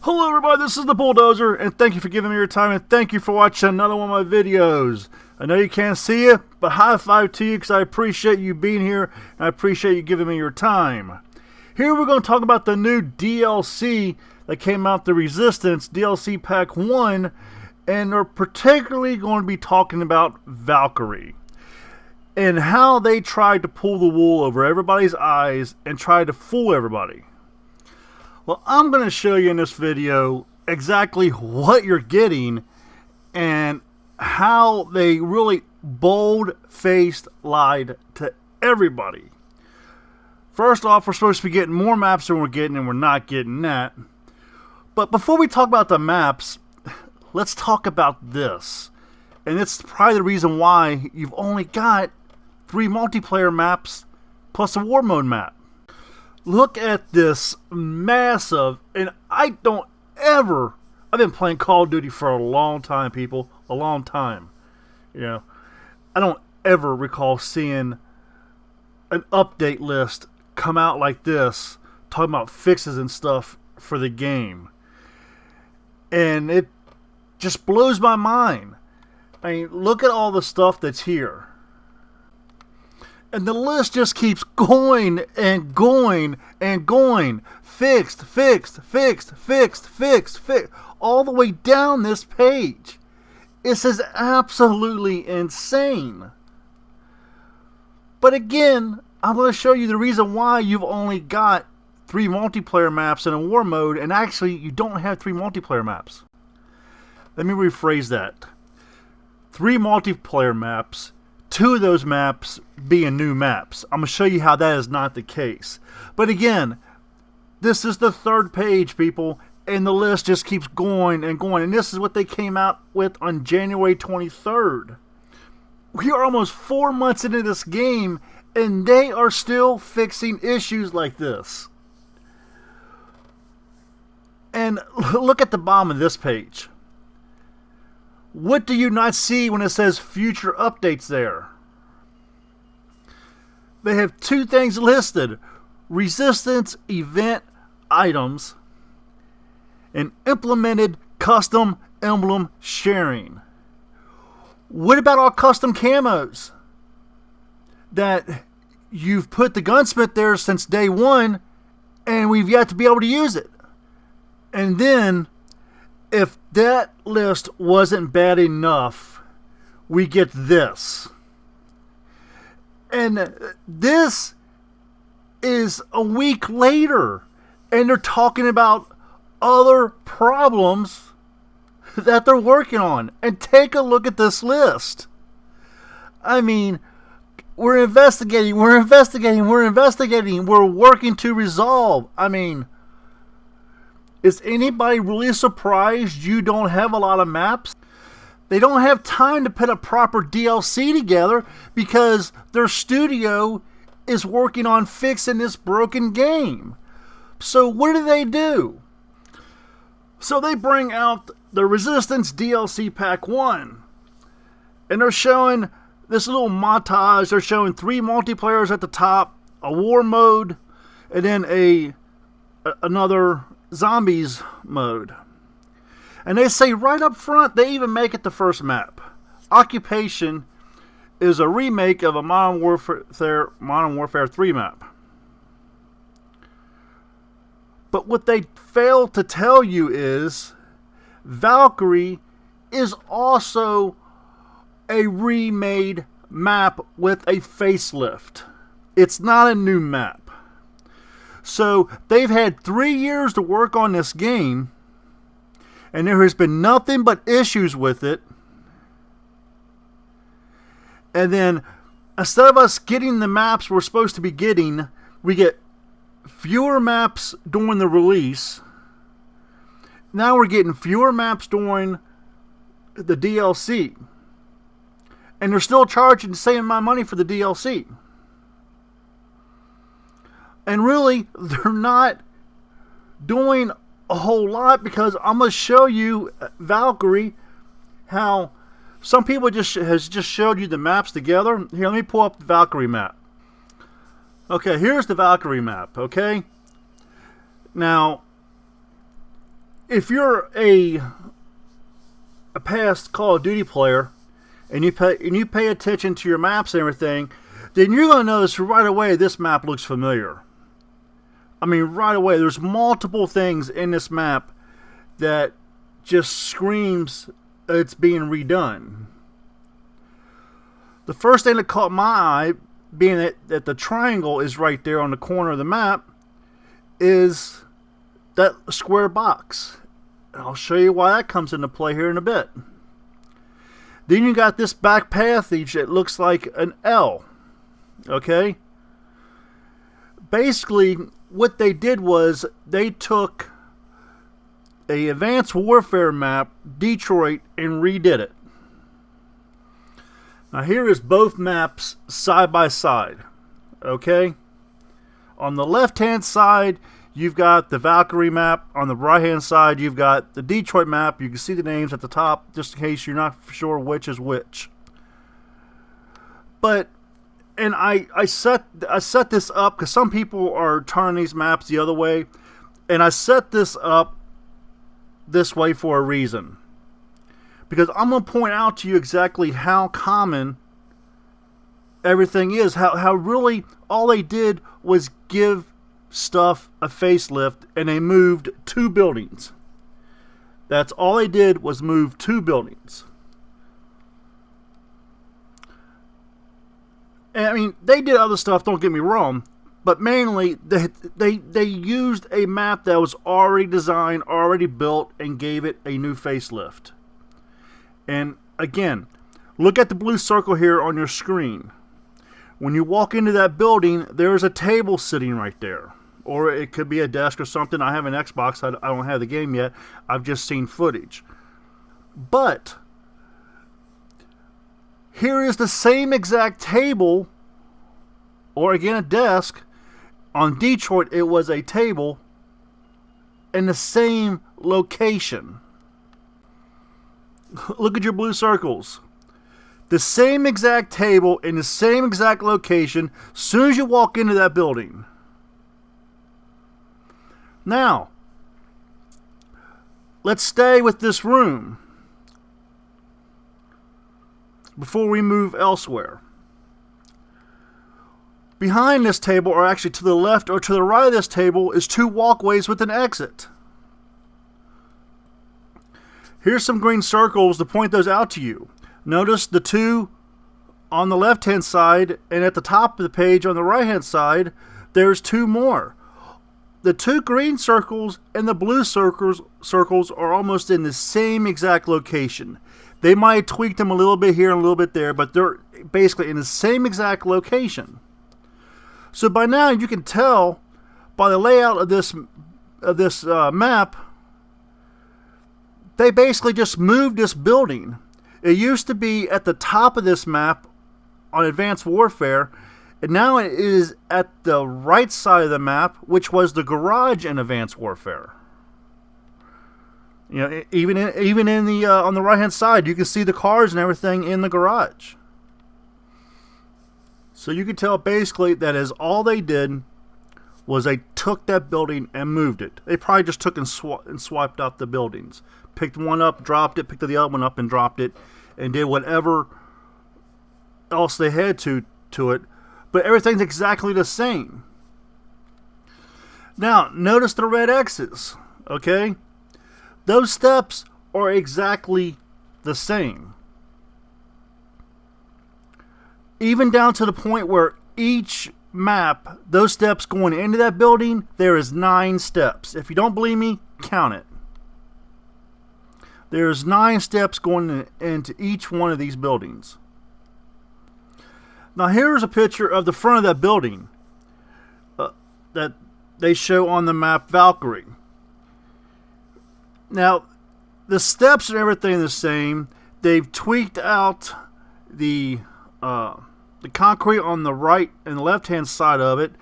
Hello everybody, this is the Bulldozer, and thank you for giving me your time, and thank you for watching another one of my videos. I know you can't see it, but high five to you because I appreciate you being here, and I appreciate you giving me your time. Here we're going to talk about the new DLC that came out, the Resistance DLC Pack 1, and we're particularly going to be talking about Valkyrie and how they tried to pull the wool over everybody's eyes and tried to fool everybody. Well, I'm going to show you in this video exactly what you're getting and how they really bold-faced lied to everybody. First off, we're supposed to be getting more maps than we're getting, and we're not getting that. But before we talk about the maps, let's talk about this. And it's probably the reason why you've only got 3 multiplayer maps plus a war mode map. Look at this massive, and I've been playing Call of Duty for a long time, people, a long time. You know, I don't ever recall seeing an update list come out like this, talking about fixes and stuff for the game. And it just blows my mind. I mean, look at all the stuff that's here. And the list just keeps going and going and going. Fixed, fixed, fixed, fixed, fixed, fixed. All the way down this page. This is absolutely insane. But again, I'm going to show you the reason why you've only got 3 multiplayer maps in a war mode. And actually, you don't have 3 multiplayer maps. Let me rephrase that. 3 multiplayer maps. 2 of those maps being new maps. I'm going to show you how that is not the case. But again, this is the 3rd page, people, and the list just keeps going and going. And this is what they came out with on January 23rd. We are almost 4 months into this game, and they are still fixing issues like this. And look at the bottom of this page. What do you not see when it says future updates there? They have 2 things listed. Resistance event items and implemented custom emblem sharing. What about our custom camos? That you've put the gunsmith there since day 1 and we've yet to be able to use it. And then, if that list wasn't bad enough, we get this. And this is a week later, and they're talking about other problems that they're working on. And take a look at this list. I mean, we're investigating, we're working to resolve. I mean, is anybody really surprised you don't have a lot of maps? They don't have time to put a proper DLC together because their studio is working on fixing this broken game. So what do? So they bring out the Resistance DLC Pack 1. And they're showing this little montage. They're showing 3 multiplayers at the top, a war mode, and then another zombies mode. And they say right up front, they even make it the first map. Occupation is a remake of a Modern Warfare 3 map. But what they fail to tell you is Valkyrie is also a remade map with a facelift. It's not a new map. So they've had 3 years to work on this game, and there has been nothing but issues with it. And then instead of us getting the maps we're supposed to be getting, we get fewer maps during the release. Now we're getting fewer maps during the DLC. And they're still charging the same amount of money for the DLC. And really, they're not doing a whole lot, because I'm going to show you Valkyrie, how some people has just showed you the maps together. Here, let me pull up the Valkyrie map. Okay, here's the Valkyrie map, okay? Now, if you're a past Call of Duty player and you pay attention to your maps and everything, then you're going to notice right away this map looks familiar. I mean, right away, there's multiple things in this map that just screams it's being redone. The first thing that caught my eye, being that the triangle is right there on the corner of the map, is that square box. And I'll show you why that comes into play here in a bit. Then you got this back passage that looks like an L. Okay? Basically, what they did was they took a Advanced Warfare map, Detroit, and redid it. Now here is both maps side by side. Okay? On the left hand side, you've got the Valkyrie map. On the right hand side, you've got the Detroit map. You can see the names at the top, just in case you're not sure which is which. But, and I set this up because some people are turning these maps the other way, and I set this up this way for a reason. Because I'm going to point out to you exactly how common everything is. How really all they did was give stuff a facelift, and they moved 2 buildings. That's all they did, was move 2 buildings. And I mean, they did other stuff, don't get me wrong, but mainly they used a map that was already designed, already built, and gave it a new facelift. And again, look at the blue circle here on your screen. When you walk into that building, there's a table sitting right there. Or it could be a desk or something. I have an Xbox. I don't have the game yet. I've just seen footage. But here is the same exact table, or again a desk. On Detroit, it was a table in the same location. Look at your blue circles. The same exact table in the same exact location as soon as you walk into that building. Now, let's stay with this room before we move elsewhere. Behind this table, or actually to the left or to the right of this table, is 2 walkways with an exit. Here's some green circles to point those out to you. Notice the 2 on the left hand side, and at the top of the page on the right hand side, there's 2 more. The 2 green circles and the blue circles are almost in the same exact location. They might have tweaked them a little bit here and a little bit there, but they're basically in the same exact location. So by now you can tell by the layout of this map, they basically just moved this building. It used to be at the top of this map on Advanced Warfare, and now it is at the right side of the map, which was the garage in Advanced Warfare. You know, even in the on the right hand side, you can see the cars and everything in the garage. So you can tell basically that is all they did was they took that building and moved it. They probably just took and swiped out the buildings. Picked one up, dropped it, picked the other one up and dropped it, and did whatever else they had to it. But everything's exactly the same. Now, notice the red X's, okay? Those steps are exactly the same. Even down to the point where each map, those steps going into that building, there is 9 steps. If you don't believe me, count it. There's 9 steps going into each one of these buildings. Now here's a picture of the front of that building that they show on the map Valkyrie. Now the steps and everything are the same. They've tweaked out the concrete on the right and left hand side of it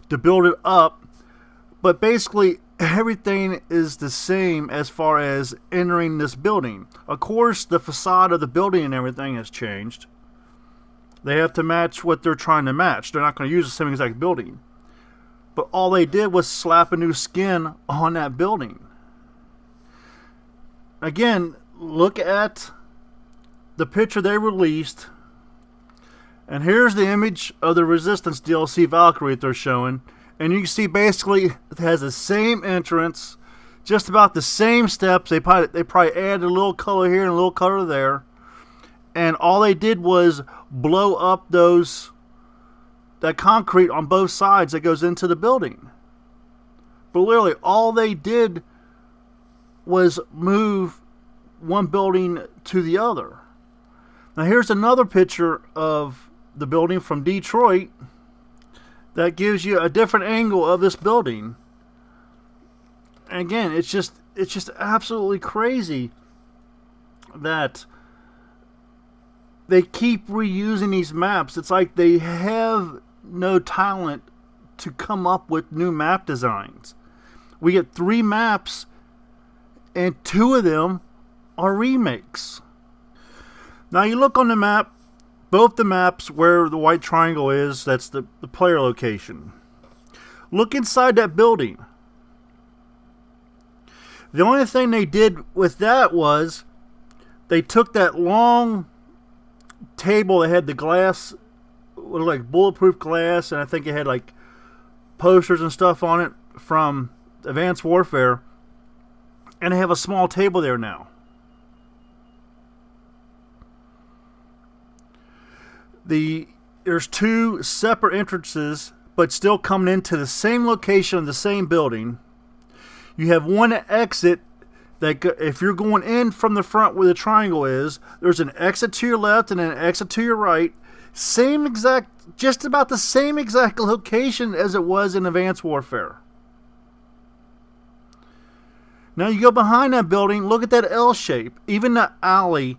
to build it up, but basically everything is the same as far as entering this building. Of course, the facade of the building and everything has changed. They have to match what they're trying to match. They're not going to use the same exact building. But all they did was slap a new skin on that building. Again, look at the picture they released. And here's the image of the Resistance DLC Valkyrie that they're showing. And you can see basically it has the same entrance, just about the same steps. They probably added a little color here and a little color there. And all they did was blow up that concrete on both sides that goes into the building. But literally all they did was move one building to the other. Now here's another picture of the building from Detroit that gives you a different angle of this building. And again, it's just absolutely crazy that they keep reusing these maps. It's like they have no talent to come up with new map designs. We get 3 maps and 2 of them are remakes. Now you look on the map, both the maps where the white triangle is, that's the player location. Look inside that building. The only thing they did with that was they took that long table that had the glass, like bulletproof glass, and I think it had like posters and stuff on it from Advanced Warfare, and they have a small table there now. There's 2 separate entrances, but still coming into the same location of the same building. You have one exit that if you're going in from the front where the triangle is, there's an exit to your left and an exit to your right. Same exact, just about the same exact location as it was in Advanced Warfare. Now you go behind that building, look at that L shape. Even the alley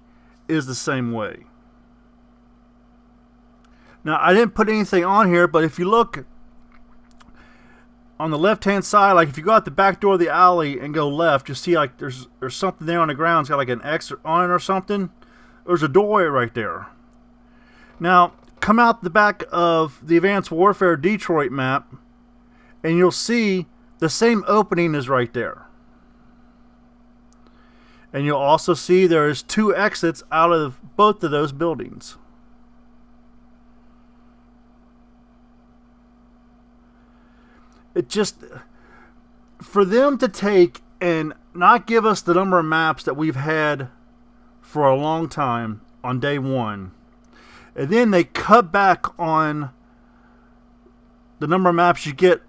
is the same way. Now I didn't put anything on here, but if you look on the left hand side, like if you go out the back door of the alley and go left, you see like there's something there on the ground. It's got like an X on it or something. There's a doorway right there. Now come out the back of the Advanced Warfare Detroit map and you'll see the same opening is right there. And you'll also see there's 2 exits out of both of those buildings. It just, for them to take and not give us the number of maps that we've had for a long time on day 1, and then they cut back on the number of maps you get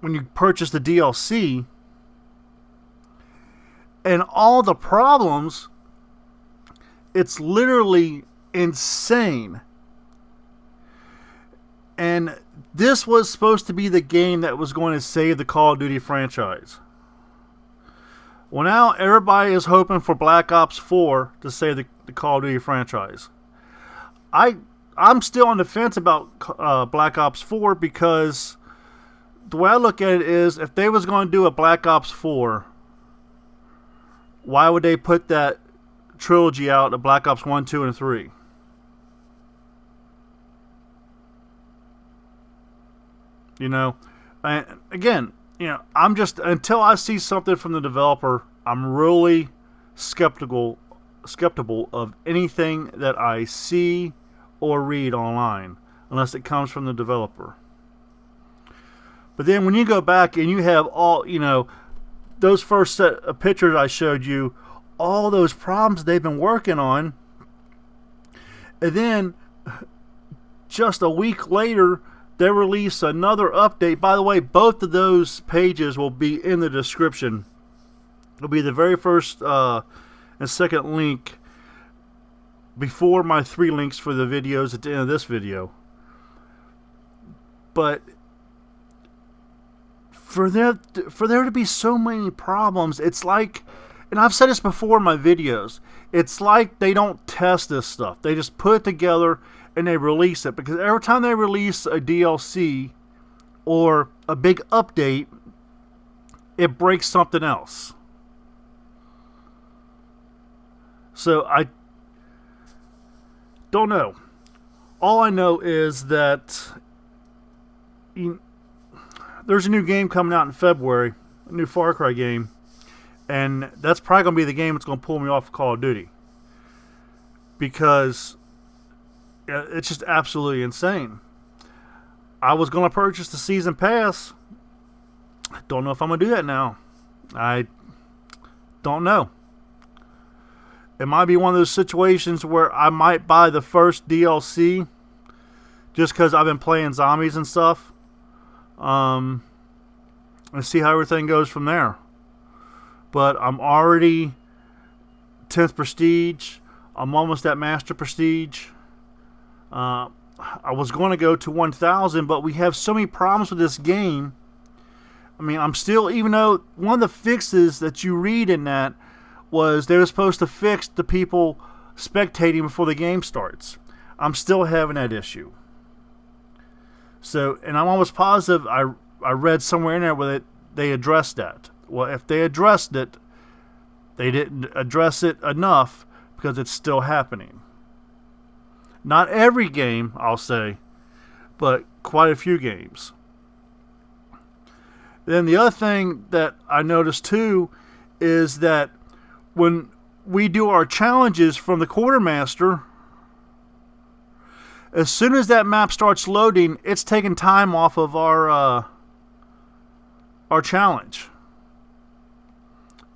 when you purchase the DLC, and all the problems, it's literally insane. And this was supposed to be the game that was going to save the Call of Duty franchise. Well, now everybody is hoping for Black Ops 4 to save the Call of Duty franchise. I'm still on the fence about Black Ops 4 because the way I look at it is if they was going to do a Black Ops 4, why would they put that trilogy out of Black Ops 1, 2, and 3? You know, and again, you know, I'm just, until I see something from the developer, I'm really skeptical of anything that I see or read online, unless it comes from the developer. But then when you go back and you have all, you know, those first set of pictures I showed you, all those problems they've been working on, and then just a week later, they release another update. By the way, both of those pages will be in the description. It'll be the very first and second link before my 3 links for the videos at the end of this video. But for there to be so many problems, it's like, and I've said this before in my videos, it's like they don't test this stuff. They just put it together and they release it, because every time they release a DLC or a big update, it breaks something else. So I don't know. All I know is that there's a new game coming out in February, a new Far Cry game, and that's probably going to be the game that's going to pull me off of Call of Duty, because it's just absolutely insane. I was going to purchase the season pass. Don't know if I'm going to do that now. I don't know. It might be one of those situations where I might buy the first DLC just because I've been playing zombies and stuff, and see how everything goes from there. But I'm already 10th Prestige. I'm almost at Master Prestige. I was going to go to 1000, but we have so many problems with this game. I mean, I'm still, even though one of the fixes that you read in that was they were supposed to fix the people spectating before the game starts, I'm still having that issue. So, and I'm almost positive I read somewhere in there where they addressed that. Well, if they addressed it, they didn't address it enough, because it's still happening. Not every game, I'll say, but quite a few games. Then the other thing that I noticed too is that when we do our challenges from the quartermaster, as soon as that map starts loading, it's taking time off of our challenge.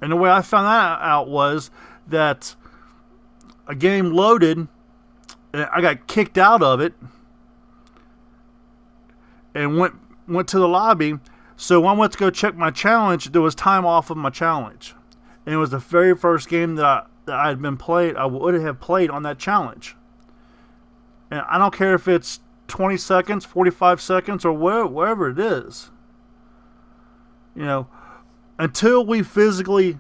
And the way I found that out was that a game loaded, and I got kicked out of it and went to the lobby. So when I went to go check my challenge, there was time off of my challenge. And it was the very first game that I would have played on that challenge. And I don't care if it's 20 seconds, 45 seconds, or wherever it is. You know, until we physically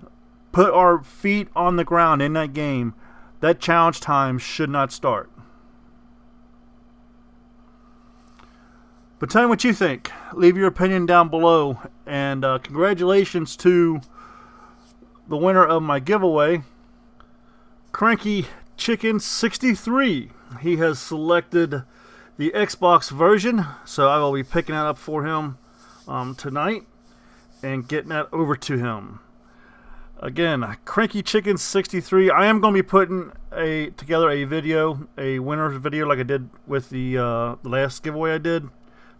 put our feet on the ground in that game, that challenge time should not start. But tell me what you think. Leave your opinion down below. And congratulations to the winner of my giveaway, Cranky Chicken 63. He has selected the Xbox version, so I will be picking that up for him tonight and getting that over to him. Again, Cranky Chicken 63. I am going to be putting together a video, a winner's video, like I did with the last giveaway I did.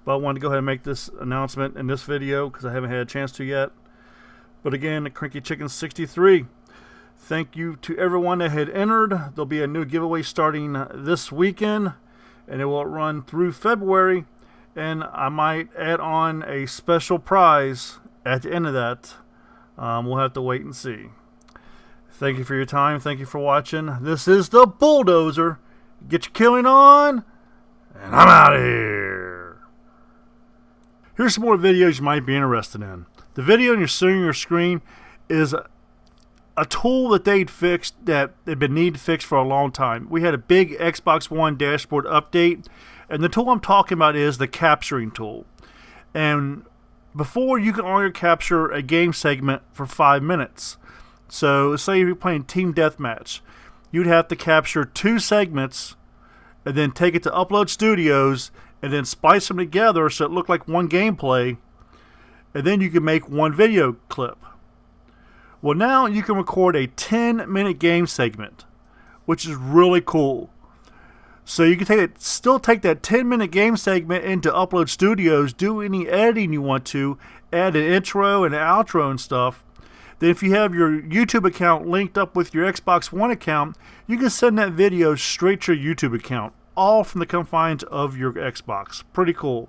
But I wanted to go ahead and make this announcement in this video because I haven't had a chance to yet. But again, Cranky Chicken 63. Thank you to everyone that had entered. There'll be a new giveaway starting this weekend, and it will run through February. And I might add on a special prize at the end of that. We'll have to wait and see. Thank you for your time. Thank you for watching. This is the Bulldozer. Get your killing on, and I'm out of here. Here's some more videos you might be interested in. The video you're seeing on your screen is a tool that they'd fixed that had been needed to fix for a long time. We had a big Xbox One dashboard update, and the tool I'm talking about is the capturing tool. And before, you could only capture a game segment for 5 minutes. So say you're playing Team Deathmatch, you'd have to capture 2 segments and then take it to Upload Studios and then splice them together so it looked like one gameplay, and then you can make one video clip. Well, now you can record a 10-minute game segment, which is really cool. So you can still take that 10-minute game segment into Upload Studios, do any editing you want to, add an intro and an outro and stuff. Then if you have your YouTube account linked up with your Xbox One account, you can send that video straight to your YouTube account, all from the confines of your Xbox. Pretty cool.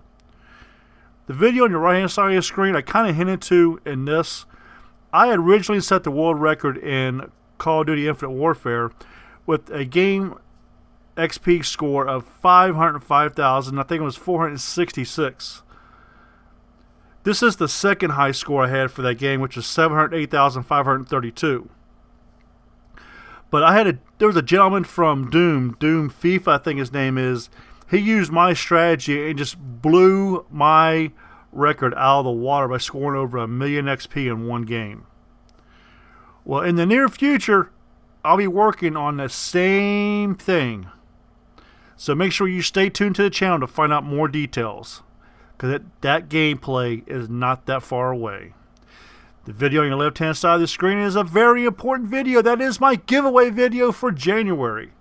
The video on your right-hand side of your screen, I kind of hinted to in this. I had originally set the world record in Call of Duty Infinite Warfare with a game XP score of 505,000. I think it was 466. This is the second high score I had for that game, which was 708,532. But there was a gentleman from Doom FIFA, I think his name is. He used my strategy and just blew my record out of the water by scoring over 1 million XP in one game. Well, in the near future, I'll be working on the same thing. So make sure you stay tuned to the channel to find out more details, because that gameplay is not that far away. The video on your left-hand side of the screen is a very important video. That is my giveaway video for January.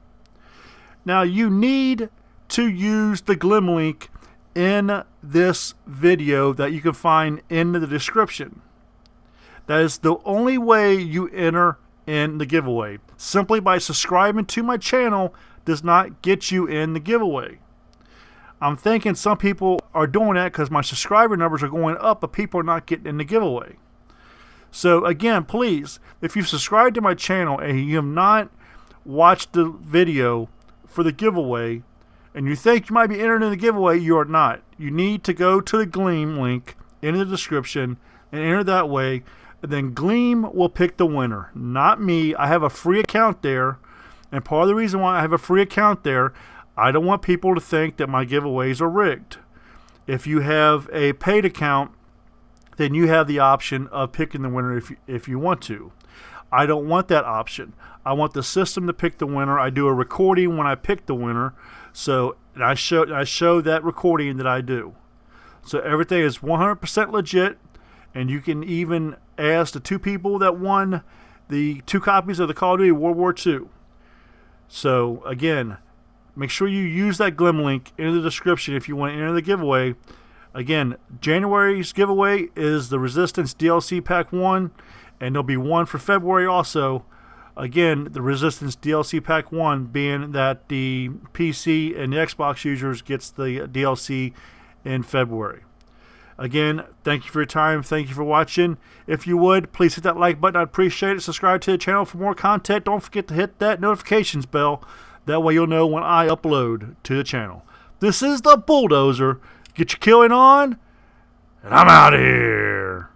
Now, you need to use the Glim link in this video that you can find in the description. That is the only way you enter in the giveaway. Simply by subscribing to my channel does not get you in the giveaway. I'm thinking some people are doing that because my subscriber numbers are going up, but people are not getting in the giveaway. So again, please, if you've subscribed to my channel and you have not watched the video for the giveaway, and you think you might be entered in the giveaway, you are not. You need to go to the Gleam link in the description and enter that way. And then Gleam will pick the winner, not me. I have a free account there, and part of the reason why I have a free account there, I don't want people to think that my giveaways are rigged. If you have a paid account, then you have the option of picking the winner if you want to. I don't want that option. I want the system to pick the winner. I do a recording when I pick the winner, so I show that recording that I do. So everything is 100% legit, and you can even ask the 2 people that won the 2 copies of the Call of Duty World War II. So again, make sure you use that Glim link in the description if you want to enter the giveaway. Again, January's giveaway is the Resistance DLC Pack 1, and there'll be one for February also. Again, the Resistance DLC Pack 1 being that the PC and the Xbox users gets the DLC in February. Again, thank you for your time. Thank you for watching. If you would, please hit that like button. I'd appreciate it. Subscribe to the channel for more content. Don't forget to hit that notifications bell. That way you'll know when I upload to the channel. This is the Bulldozer. Get your killing on, and I'm out of here.